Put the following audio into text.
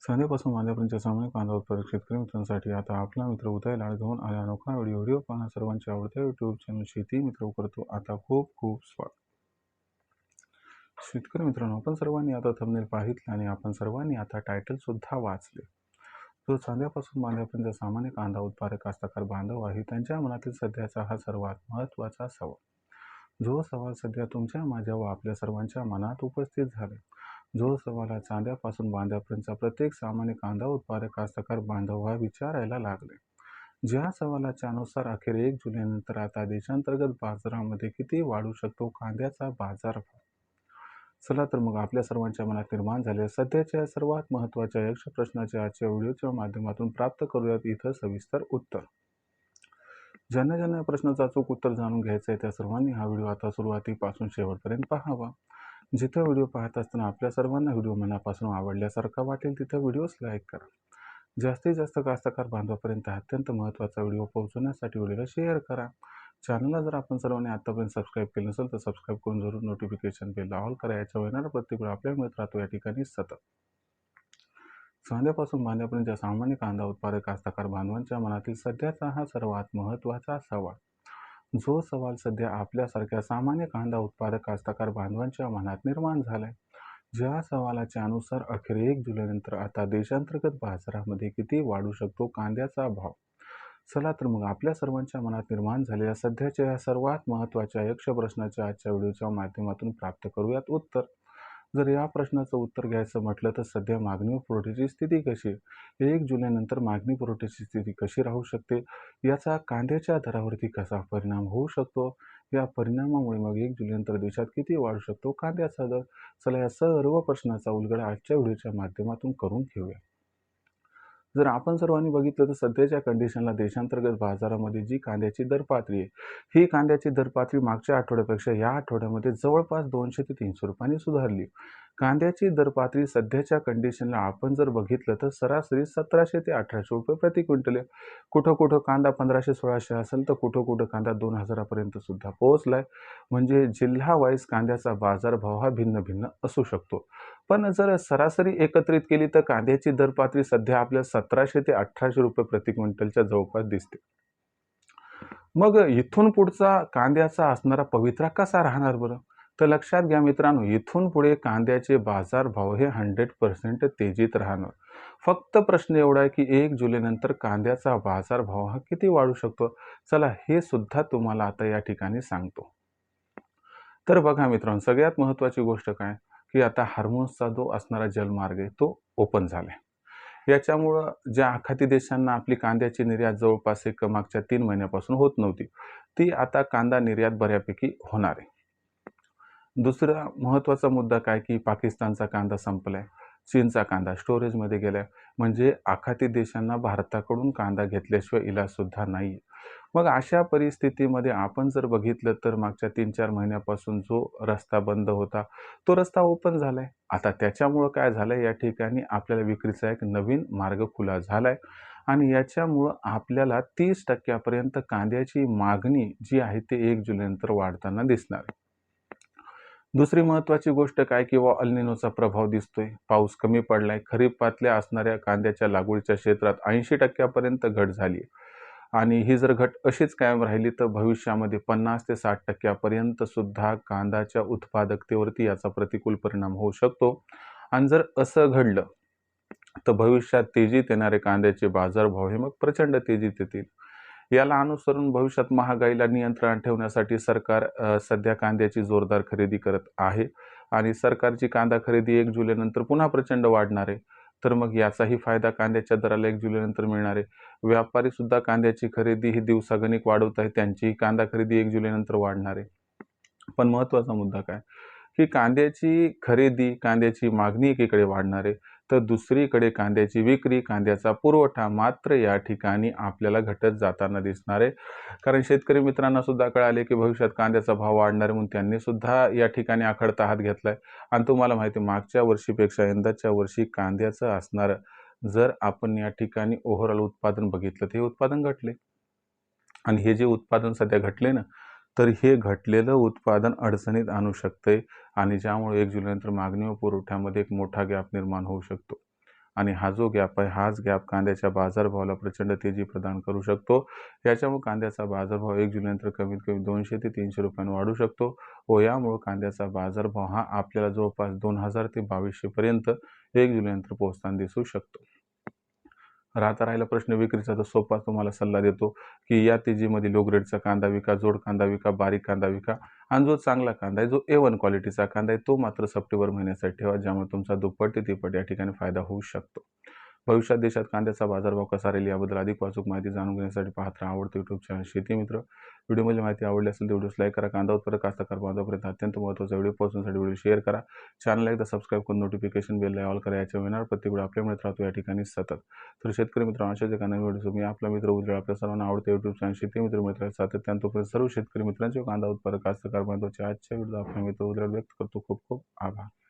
चांद्यापासून मांद्यापर्यंतच्या सामान्य कांदा उत्पादक शेतकरी मित्रांसाठी आता आपला मित्र उदय लाड घेऊन आला अनोखा व्हिडिओ पाहणं सर्वांच्या आवडत्या युट्यूब चॅनल शेती मित्र करतो आता खूप खूप स्वागत. शेतकरी मित्रांनो, आपण सर्वांनी आता थंबनेल पाहितले आणि आपण सर्वांनी आता टायटल सुद्धा वाचले. जो चांद्यापासून मांद्यापर्यंत सामान्य कांदा उत्पादक कास्तकार बांधव आहे त्यांच्या मनातील सध्याचा हा सर्वात महत्त्वाचा सवाल. जो सवाल सध्या तुमच्या माझ्या व आपल्या सर्वांच्या मनात उपस्थित झाला. जो सवाल हा चांद्यापासून बांद्यापर्यंतचा प्रत्येक सामान्य कांदा उत्पादक कास्तकार बांधव हा विचारायला लागले. ज्या सवालाच्या अनुसार अखेर 1 जुलैनंतर आता देशांतर्गत बाजारामध्ये किती वाढू शकतो कांद्याचा बाजारभाव. चला तर मग आपल्या सर्वांच्या मनात निर्माण झालेल्या सध्याच्या सर्वात महत्त्वाच्या यक्ष प्रश्नाचे आजच्या व्हिडिओच्या माध्यमातून प्राप्त करूयात इथं सविस्तर उत्तर. ज्यांना ज्यांना या प्रश्नाचं अचूक उत्तर जाणून घ्यायचं आहे त्या सर्वांनी हा व्हिडिओ आता सुरुवातीपासून शेवटपर्यंत पाहावा. जिथं व्हिडिओ पाहत असताना आपल्या सर्वांना व्हिडिओ मनापासून आवडल्यासारखा वाटेल तिथं व्हिडिओस लाईक करा. जास्तीत जास्त कास्तकार बांधवापर्यंत अत्यंत महत्त्वाचा व्हिडिओ पोहोचवण्यासाठी व्हिडिओला शेअर करा. चॅनलला जर आपण सर्वांनी आतापर्यंत सबस्क्राईब केलं नसेल तर सबस्क्राईब करून जरूर नोटिफिकेशन बेलला ऑल करा. याच्या येणारा प्रत्येक वेळ आपल्याला मिळत राहतो या ठिकाणी सतत. चांद्यापासून बांद्यापर्यंतच्या सामान्य कांदा उत्पादक कास्तकार बांधवांच्या मनातील सध्याचा हा सर्वात महत्त्वाचा सवाल. जो सवाल सध्या आपल्यासारख्या सामान्य कांदा उत्पादक कास्तकार बांधवांच्या मनात निर्माण झालाय. ज्या सवालाच्या अनुसार अखेर 1 जुलैनंतर आता देशांतर्गत बाजारामध्ये किती वाढू शकतो कांद्याचा भाव. चला तर मग आपल्या सर्वांच्या मनात निर्माण झालेल्या सध्याच्या या सर्वात महत्त्वाच्या यक्ष प्रश्नाच्या आजच्या व्हिडिओच्या माध्यमातून प्राप्त करूयात उत्तर. जर या प्रश्नाचं उत्तर घ्यायचं म्हटलं तर सध्या मागणी व पुरवठ्याची स्थिती कशी, 1 जुलैनंतर मागणी पुरवठ्याची स्थिती कशी राहू शकते, याचा कांद्याच्या दरावरती कसा परिणाम होऊ शकतो, या परिणामामुळे मग 1 जुलैनंतर देशात किती वाढू शकतो कांद्याचा दर. चला या सर्व प्रश्नाचा उलगडा आजच्या व्हिडिओच्या माध्यमातून करून घेऊया. जर आपण सर्वांनी बघितलं तर सध्याच्या कंडिशनला देशांतर्गत बाजारामध्ये जी कांद्याची दर पातळी आहे, ही कांद्याची दर पातळी मागच्या आठवड्यापेक्षा या आठवड्यामध्ये जवळपास 200 ते 300 रुपयांनी सुधारली. कांद्याची दर पातळी सध्याच्या कंडिशनला आपण जर बघितलं तर सरासरी 1700 ते 1800 रुपये प्रति क्विंटल आहे. कुठं कुठं कांदा 1500-1600 असेल तर कुठं कुठं कांदा 2000 पर्यंत सुद्धा पोहोचलाय. म्हणजे जिल्हा वाईज कांद्याचा बाजारभाव हा भिन्न भिन्न असू शकतो. पण जर सरासरी एकत्रित केली तर कांद्याची दर पातळी सध्या आपल्या 1700 ते 1800 रुपये प्रति क्विंटलच्या जवळपास दिसते. मग इथून पुढचा कांद्याचा असणारा पवित्रा कसा राहणार बरं? तर लक्षात घ्या मित्रांनो, इथून पुढे कांद्याचे बाजारभाव हे 100% तेजीत राहणार. फक्त प्रश्न एवढा आहे की 1 जुलैनंतर कांद्याचा बाजारभाव हा किती वाढू शकतो. चला हे सुद्धा तुम्हाला आता या ठिकाणी सांगतो. तर बघा मित्रांनो, सगळ्यात महत्त्वाची गोष्ट काय की आता हार्मोन्सचा जो असणारा जलमार्ग आहे तो ओपन झालाय. याच्यामुळं ज्या आखाती देशांना आपली कांद्याची निर्यात जवळपास मागच्या 3 महिन्यापासून होत नव्हती, ती आता कांदा निर्यात बऱ्यापैकी होणार आहे. दुसरा महत्त्वाचा मुद्दा काय की पाकिस्तानचा कांदा संपलाय, चीनचा कांदा स्टोरेजमध्ये गेलाय. म्हणजे आखाती देशांना भारताकडून कांदा घेतल्याशिवाय इलाज सुद्धा नाही. मग अशा परिस्थितीमध्ये आपण जर बघितलं तर मागच्या 3-4 महिन्यापासून जो रस्ता बंद होता तो रस्ता ओपन झालाय. आता त्याच्यामुळं काय झालंय, या ठिकाणी आपल्याला विक्रीचा एक नवीन मार्ग खुला झालाय आणि याच्यामुळं आपल्याला 30% पर्यंत कांद्याची मागणी जी आहे ते 1 जुलैनंतर वाढताना दिसणार आहे. दुसरी महत्त्वाची गोष्ट काय किंवा अल निनोचा प्रभाव दिसतोय. पाऊस कमी पडलाय. खरीपातल्या असणाऱ्या कांद्याच्या लागवडीच्या क्षेत्रात 80% पर्यंत घट झाली आणि ही जर घट अशीच कायम राहिली तर भविष्यामध्ये 50 ते 60% पर्यंत सुद्धा कांद्याच्या उत्पादकतेवरती याचा प्रतिकूल परिणाम होऊ शकतो. आणि जर असं घडलं तर भविष्यात तेजीत येणारे कांद्याचे बाजारभाव हे मग प्रचंड तेजीत येतील. याला अनुसरून भविष्यात महागाईला नियंत्रणात ठेवण्यासाठी सरकार सध्या कांद्याची जोरदार खरेदी करत आहे आणि सरकारची कांदा खरेदी 1 जुलैनंतर पुन्हा प्रचंड वाढणार आहे. तर मग याचाही फायदा कांद्याच्या दराला 1 जुलैनंतर मिळणार आहे. व्यापारी सुद्धा कांद्याची खरेदी ही दिवसागणिक वाढवत आहे, त्यांचीही कांदा खरेदी 1 जुलैनंतर वाढणार आहे. पण महत्त्वाचा मुद्दा काय की कांद्याची खरेदी, कांद्याची मागणी एकीकडे वाढणार आहे तर दुसरीकडे कांद्याची विक्री, कांद्याचा पुरवठा मात्र या ठिकाणी आपल्याला घटत जाताना दिसणार आहे. कारण शेतकरी मित्रांना सुद्धा कळाले की भविष्यात कांद्याचा भाव वाढणार म्हणून त्यांनी सुद्धा या ठिकाणी आखडता हात घेतलाय. आणि तुम्हाला माहिती आहे मागच्या वर्षीपेक्षा यंदाच्या वर्षी कांद्याचं असणारं जर आपण या ठिकाणी ओव्हरऑल उत्पादन बघितलं तर हे उत्पादन घटले आणि हे जे उत्पादन सध्या घटले ना, तर हे घटलेलं उत्पादन अडचणीत आणू शकते आणि ज्यामुळे 1 जुलैनंतर मागणी व पुरवठ्यामध्ये एक मोठा गॅप निर्माण होऊ शकतो. आणि हा जो गॅप आहे हाच गॅप कांद्याच्या बाजारभावाला प्रचंड तेजी प्रदान करू शकतो. याच्यामुळे कांद्याचा बाजारभाव 1 जुलैनंतर कमीत कमी 200 ते 300 रुपयांनी वाढू शकतो व यामुळे कांद्याचा बाजारभाव हा आपल्याला जवळपास 2000 ते 2200 पर्यंत 1 जुलैनंतर पोहोचताना दिसू शकतो. राहिला प्रश्न विक्रीचा, तर सोपा तुम्हाला सल्ला देतो की या तेजीमध्ये लो ग्रेडचा कांदा विका, जोड कांदा विका, बारीक कांदा विका आणि जो चांगला कांदा आहे, जो A1 क्वालिटीचा कांदा आहे, तो मात्र सप्टेंबर महिन्यासाठी ठेवा, ज्यामुळे तुमचा दुप्पट ते तिप्पट या ठिकाणी फायदा होऊ शकतो. भविष्यात देशात कांद्याचा बाजारभाव कसा राहील याबद्दल अधिक अचूक माहिती जाणून घेण्यासाठी पाहत राहा आवडते YouTube चॅनल शेती मित्र. व्हिडिओमध्ये माहिती आवडली असेल तर व्हिडिओस लाईक करा. कांदा उत्पादक कास्तकार बांधवापर्यंत अत्यंत महत्त्वाचा व्हिडिओ पोहोचण्यासाठी व्हिडिओ शेअर करा. चॅनलला एकदा सबस्क्राईब करून नोटिफिकेशन बेलला ऑल करा. याच्या येणार प्रत्येक व्हिडिओ आपल्या मिळत राहतो या ठिकाणी सतत. तर शेतकरी मित्रांनो, अशाच एका नवीन व्हिडिओ मी आपला मित्र उद्या आपल्या सर्वांना आवडते YouTube चॅनल शेती मित्र मित्र सातत्याने तोपर्यंत सर्व शेतकरी मित्रांचे कांदा उत्पादक कास्तकार बांधवाचे आजच्या व्हिडिओ आपल्या मित्र उद्या व्यक्त करतो. खूप खूप आभार.